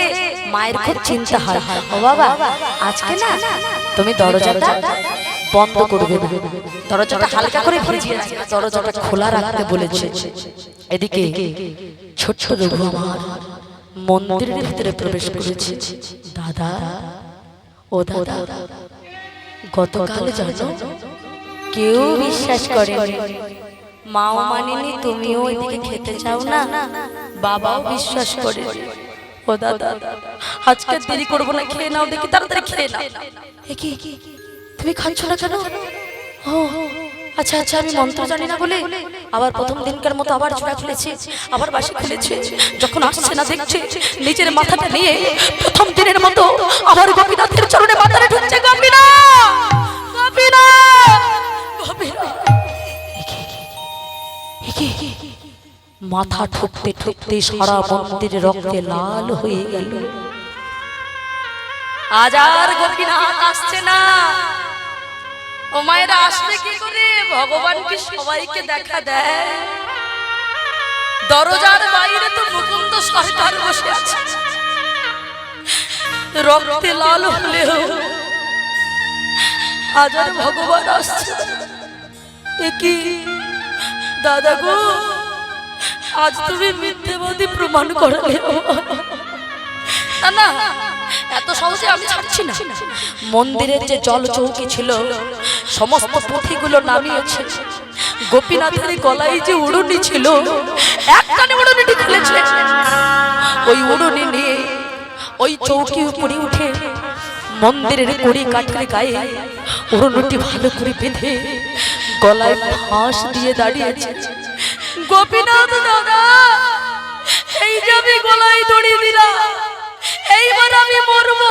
মায়ের খুব চিন্তা হয়। ও বাবা, আজকে না তুমি দরজাটা বন্ধ করবে না, দরজাটা হালকা করে ভিজিয়ে দরজাটা খোলা রাখতে বলেছে। এদিকে ছোট্ট রঘু আমার মন্দিরের ভিতরে প্রবেশ করেছে। দাদা, ও দাদা, গতকাল জানো কেউ বিশ্বাস করেনি, মাও মানিনি, তুমিও ওইদিকে খেতে চাও না, বাবাও বিশ্বাস করে। ও দাদা, আজকে দেরি করবো না, খেয়ে নাও দেখি, তাড়াতাড়ি খেয়ে নাও। এ কি, তুমি খাচ্ছ না কেন? ও আচ্ছা আচ্ছা, আমি মন্ত্র জানি না বলে আবার প্রথম দিনকার মতো আবার চূড়া খুলেছি, আবার বাসি খুলেছি। যখন আসছে না দেখছে, নিজের মাথাটা নিয়ে প্রথম দিনের মতো আবার গোপীনাথের চরণে মাথাটা ঠুকছে। গোপীনাথ, গোপীনাথ, গোপীনাথ। মাথা ঠুকতে ঠুকতে সারা মন্দিরে রক্তে লাল হয়ে গেল। আজ আর গোপীনাথ আসছে না। ও মায়েরা, আসবে কি করে? ভগবান কি সবাইকে দেখা দেয়? দরজার বাইরে তো মুকুন্দ সরকার বসে আছে, রক্তে লাল হলেও আজ আর ভগবান আসছে। এ কি দাদা গো, আজ তুমি মিথ্যেবাদী প্রমাণ করালে। না না, এত সহজে আমি ছাড়ছি না। মন্দিরের যে জল চৌকি ছিল, সমস্ত পুঁথিগুলো নামিয়েছে। গোপীনাথের গলায় যে উড়ুনি ছিল, একখানে উড়ুনিটি খুলেছে। ওই উড়ুনি নিয়ে ওই চৌকি উপরে উঠে মন্দিরের কড়ি কাঠের গায়ে উড়ুনিটি ভালো করে বেঁধে গলায় ফাঁস দিয়ে দাঁড়িয়েছে। গোপীনাথ দাদা, এই যে আমি গলায় দড়ি দিলাম, এইবার আমি মরবো।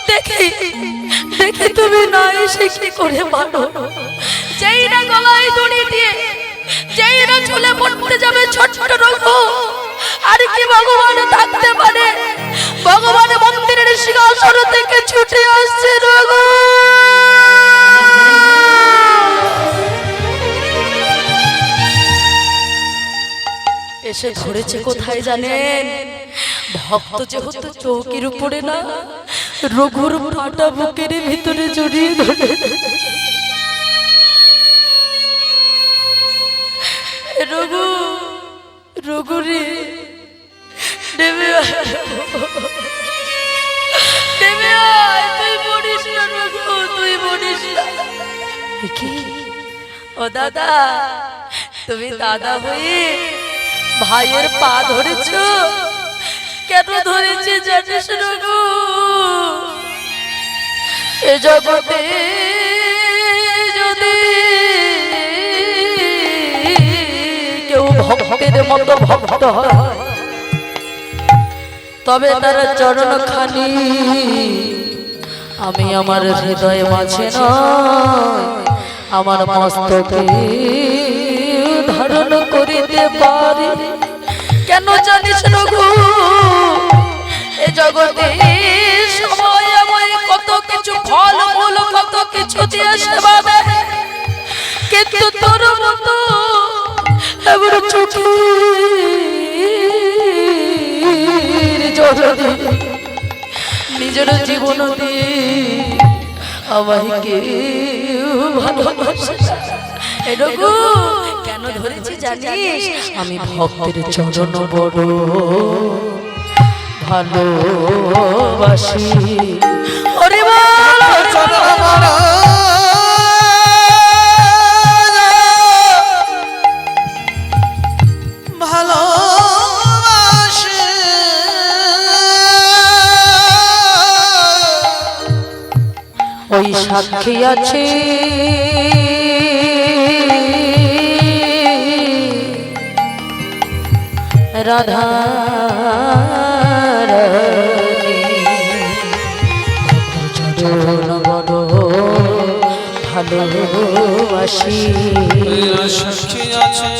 দেখি দেখি তুমি না এসে কি করে মানো। যেই না গলায় দড়ি দিয়ে যেই না চলে পড়তে যাবে ছোট্ট রঘু, আর কি ভগবান থাকতে পারে? ভগবান মন্দিরের সিংহাসন থেকে ছুটে আসছে। রঘু এসে ধরেছে কোথায় জানেন? ভক্ত যেহেতু চৌকির উপরে না, রঘুর ফাটা বুকের ভিতরে জড়িয়ে ধরে। রঘু, রঘু রে, নেমে আয়, নেমে আয়, তুই মরিস না রঘু, তুই মরিস না। ও দাদা, তুমি দাদা হয়ে ভাইয়ের পা ধরেছ? কেন ধরেছে জানিস রঘু? এ জগতে যদি কেউ ভক্তের মতো ভক্ত হয়, তবে তার চরণ খানি আমি আমার হৃদয়ে মাঝে নয়, আমার মস্তকে ধারণ করিতে পারি। কেন জানিস রঘু? এ জগতে সময় আমায় কত কিছু ফল মূল কত কিছু দিয়ে সেবা দেয়, কিন্তু তোর মতো এবার চোখের জল দিয়ে নিজের জীবন দিয়ে আমায় কেউ ভালোবাসে। রঘু, কেন ধরেছি জানিস? আমি ভক্তের চরণ বড় ভালোবাসি। ওরে বল, চরণ বড় ভালোবাসি। ওই সাক্ষী আছে রাধা চরণ বড় ভালোবাসি। সাক্ষী আছে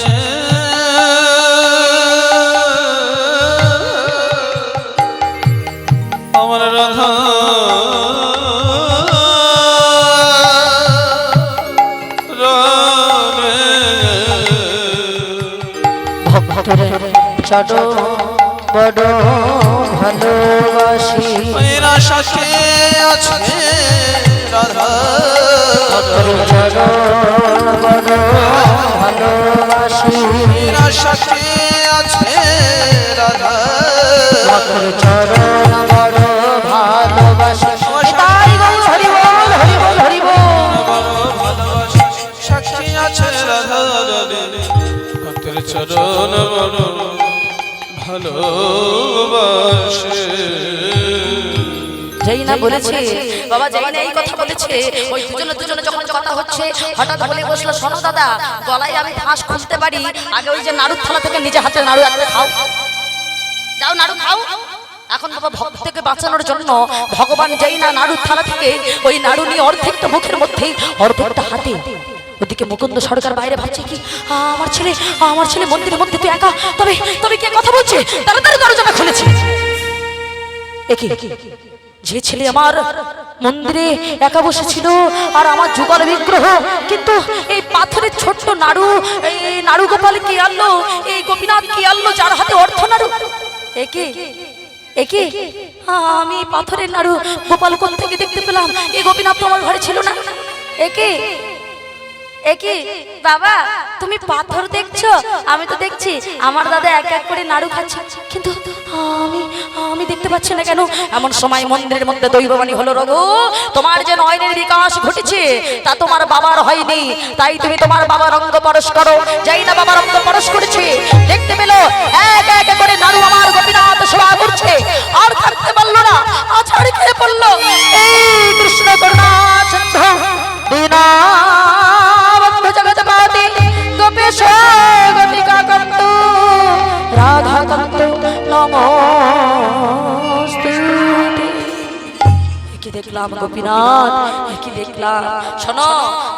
আমার রাধা, চরণ বড় ভালোবাসি। মেরা সাথে আছে রাধা, চরণ বড় ভালোবাসি। মেরা সাথে আছে রাধা, চরণ বড় ভালোবাসি। হরি বল, হরি বল, হরি বল, হরি বল। সাক্ষী আছে রাধা। চরণ মন ভালোবাসে। যেই না বলেছে বাবা, যেই না এই কথা বলেছে, ওই দুজনে যখন কথা হচ্ছে হঠাৎ বলে বসলো, শোনো দাদা, গলায় আমি ফাঁস খুলতে পারি, আগে ওই যে নাড়ুর থালা থেকে নিজে হাতে নাড়ু একটা খাও, যাও নাড়ু খাও। এখন বাবা ভক্তকে বাঁচানোর জন্য ভগবান যেই না নাড়ুর থালা থেকে ওই নাড়ু নিয়ে অর্ধেকটা মুখের মধ্যে অর্ধেকটা হাতে, ওদিকে মুকুন্দ সরকার বাইরে ভাবছে কি, আমার ছেলে মন্দিরের মধ্যে তুই একা, তবে কে কথা বলছে, তাড়াতাড়ি দরজাটা খুলেছে। একে যে ছেলে আমার মন্দিরে একা বসেছিল আর আমার যুগল বিগ্রহ, কিন্তু এই পাথরের ছোট্ট নাড়ু, এই নাড়ু গোপাল কি আনলো, এই গোপীনাথ কি আনলো, যার হাতে অর্ধ নাড়ু। একে আমি পাথরের নাড়ু গোপাল কোন থেকে দেখতে পেলাম, এই গোপীনাথ তো আমার ঘরে ছিল না। একে বাবা, তুমি পাথর দেখছো, আমি তো দেখছি আমার দাদা এক এক করে নাড়ু খাচ্ছে, কিন্তু আমি দেখতে পাচ্ছি না কেন? এমন সময় মন্দিরের মধ্যে দৈববাণী হলো, রঘু, তোমার যে নয়নের বিকাশ ঘটেছে তা তোমার বাবার হয়নি, তাই তুমি তোমার বাবার অঙ্গ পরশ করো। যাই না বাবার অঙ্গ পরশ করেছে, দেখতে পেল এক এক করে নাড়ু আমার গোপীনাথ সেবা করছে, আর থাকতে পারলো না, আছাড় খেয়ে পড়লো। এই কৃষ্ণ করুণা সিন্ধু দীনবন্ধু জগৎপতি গোপেশ গোপিকা কান্ত রাধা কান্ত নমস্তুতে। কি দেখলাম গোপীনাথ, কি দেখলাম। শোনো,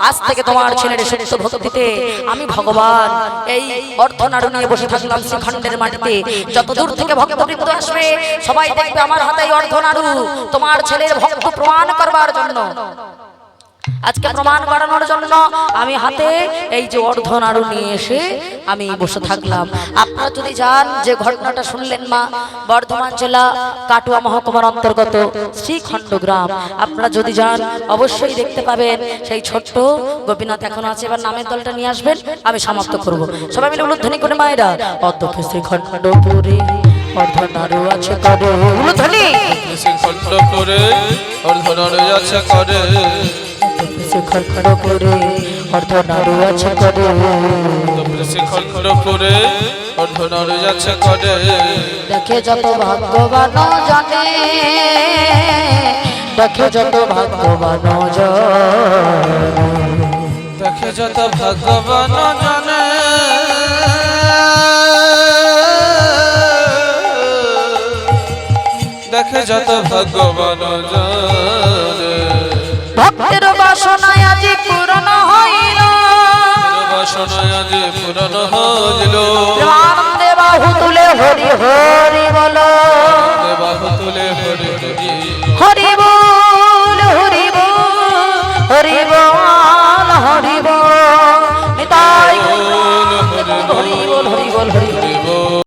আজ থেকে তোমার ছেলের সত্য ভক্তিতে আমি ভগবান এই অর্ধনাড়ু নিয়ে বসে থাকলাম শ্রীখণ্ডের মাটিতে। যত দূর থেকে ভক্তবৃন্দ আসবে সবাই দেখবে আমার হাতে অর্ধনাড়ু, তোমার ছেলের ভক্ত প্রমাণ করবার জন্য, আজকে প্রমাণ করানোর জন্য আমি হাতে এই যে অর্ধনাড়ু নিয়ে এসে আমি বসে থাকলাম। আপনারা যদি যান, যে ঘটনাটা শুনলেন মা, বর্ধমান জেলা কাটুয়া মহকুমার অন্তর্গত শ্রীখণ্ড গ্রাম, আপনারা যদি যান অবশ্যই দেখতে পাবেন সেই ছোট্ট গোপীনাথ এখন আছে। এবার নামের দলটা নিয়ে আসবেন, আমি সমাপ্ত করব। সবাই মিলে উলুধ্বনি করে মায়েরা, অধ্যক্ষ শ্রীখণ্ডপুরে অর্ধনাড়ু আছে করে, উলুধ্বনি শ্রীখণ্ডপুরে অর্ধনাড়ু আছে করে, শ্রীখণ্ডপুরে অর্ধনাড়ু আছে করে, শ্রীখণ্ডপুরে অর্ধনাড়ু আছে করে। দেখে যত ভাগ্যবান জানে, দেখে যত ভাগ্যবান জানে, দেখে যত ভগবান জানে, দেখে যত ভগবান জানে। ভক্তের বাসনায় আজি পূরণ হইল, বাসনায় আজি পূরণ হইল, আনন্দে বাহু তুলে হরি হরি বলো, বাহু তুলে হরি হরি হরি বল হরি বল হরি বল হরি বল, নিতাই হরি বল হরি বল হরি বল হরি বল।